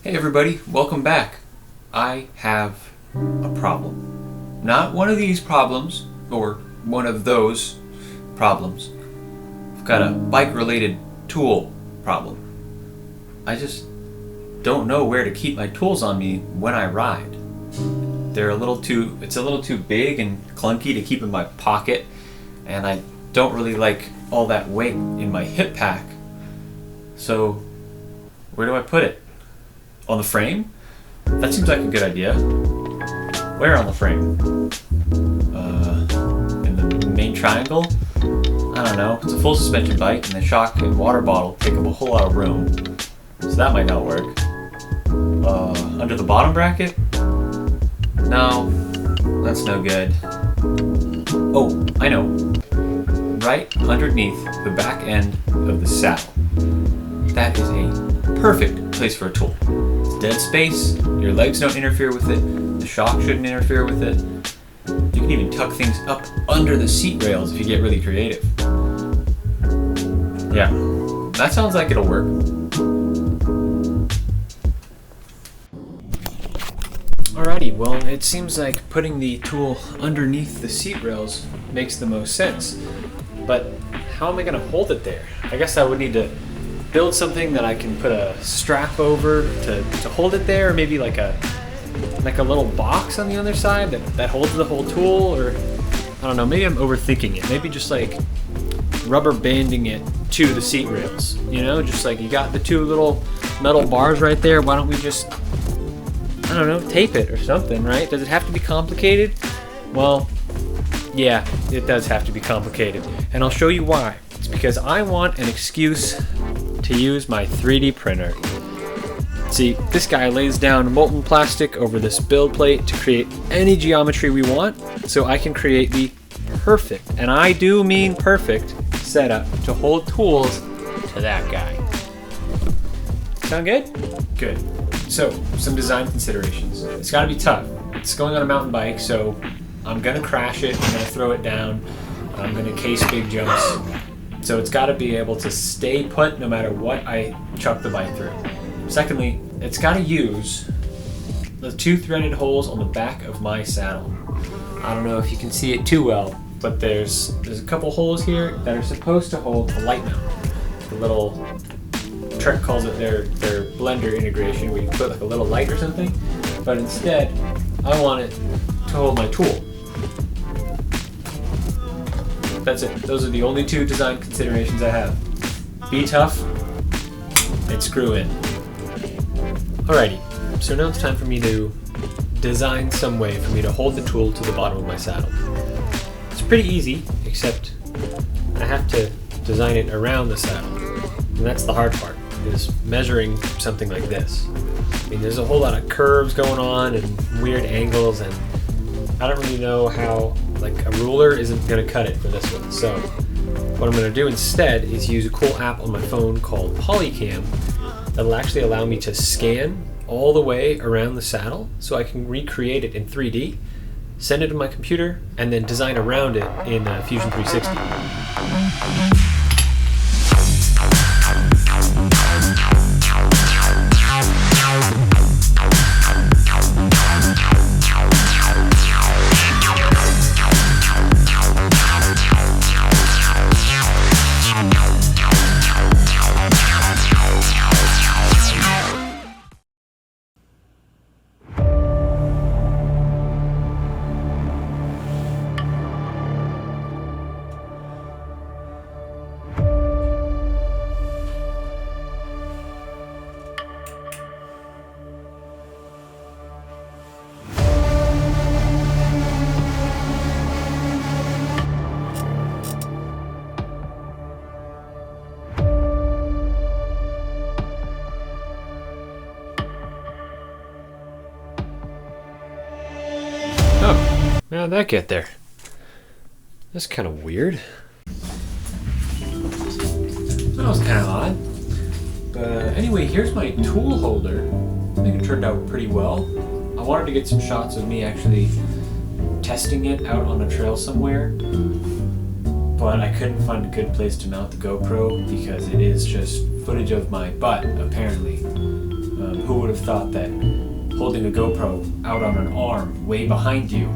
Hey everybody, welcome back. I have a problem. Not one of these problems, or one of those problems. I've got a bike-related tool problem. I just don't know where to keep my tools on me when I ride. It's a little too big and clunky to keep in my pocket, and I don't really like all that weight in my hip pack. So, where do I put it? On the frame? That seems like a good idea. Where on the frame? In the main triangle? I don't know. It's a full suspension bike and the shock and water bottle take up a whole lot of room. So that might not work. Under the bottom bracket? No, that's no good. Oh, I know. Right underneath the back end of the saddle. That is a perfect place for a tool. It's dead space, your legs don't interfere with it, the shock shouldn't interfere with it. You can even tuck things up under the seat rails if you get really creative. Yeah, that sounds like it'll work. Alrighty, well, it seems like putting the tool underneath the seat rails makes the most sense. But how am I going to hold it there? I guess I would need to build something that I can put a strap over to hold it there, or maybe like a little box on the other side that holds the whole tool, or I don't know, maybe I'm overthinking it. Maybe just like rubber banding it to the seat rails, you know, just like you got the two little metal bars right there, why don't we just, I don't know, tape it or something, right? Does it have to be complicated? Well, yeah, it does have to be complicated, and I'll show you why. It's because I want an excuse to use my 3D printer. See, this guy lays down molten plastic over this build plate to create any geometry we want, so I can create the perfect, and I do mean perfect, setup to hold tools to that guy. Sound good? Good. So, some design considerations. It's gotta be tough. It's going on a mountain bike, so I'm gonna crash it, I'm gonna throw it down, I'm gonna case big jumps. So it's got to be able to stay put no matter what I chuck the bike through. Secondly, it's got to use the two threaded holes on the back of my saddle. I don't know if you can see it too well, but there's a couple holes here that are supposed to hold a light mount. The little Trek calls it their blender integration, where you put like a little light or something. But instead, I want it to hold my tool. That's it. Those are the only two design considerations I have. Be tough and screw in. Alrighty, so now it's time for me to design some way for me to hold the tool to the bottom of my saddle. It's pretty easy, except I have to design it around the saddle. And that's the hard part, is measuring something like this. I mean, there's a whole lot of curves going on and weird angles, and I don't really know how, like, a ruler isn't going to cut it for this one. So what I'm going to do instead is use a cool app on my phone called Polycam that'll actually allow me to scan all the way around the saddle so I can recreate it in 3D, send it to my computer, and then design around it in Fusion 360. Oh, how'd that get there? That's kind of weird. That was kind of odd. But anyway, here's my tool holder. I think it turned out pretty well. I wanted to get some shots of me actually testing it out on a trail somewhere, but I couldn't find a good place to mount the GoPro because it is just footage of my butt, apparently. Who would have thought that holding a GoPro out on an arm way behind you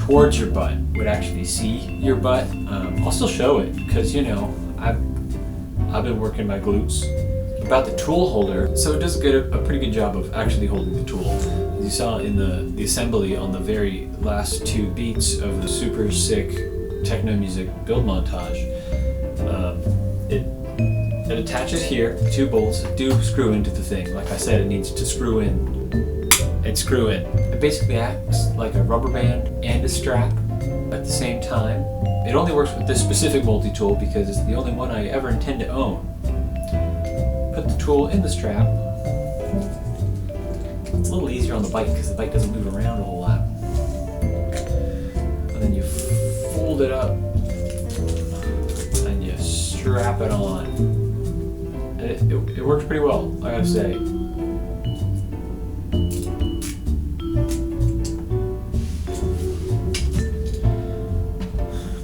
towards your butt would actually see your butt. I'll still show it because, you know, I've been working my glutes. About the tool holder, so it does a pretty good job of actually holding the tool. As you saw in the assembly on the very last 2 beats of the super sick techno music build montage, it attaches here, 2 bolts that do screw into the thing. Like I said, it needs to screw in and screw in. It basically acts like a rubber band and a strap at the same time. It only works with this specific multi-tool because it's the only one I ever intend to own. Put the tool in the strap. It's a little easier on the bike because the bike doesn't move around a whole lot. And then you fold it up and you strap it on. And it works pretty well, I gotta say.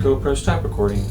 GoPro stop recording.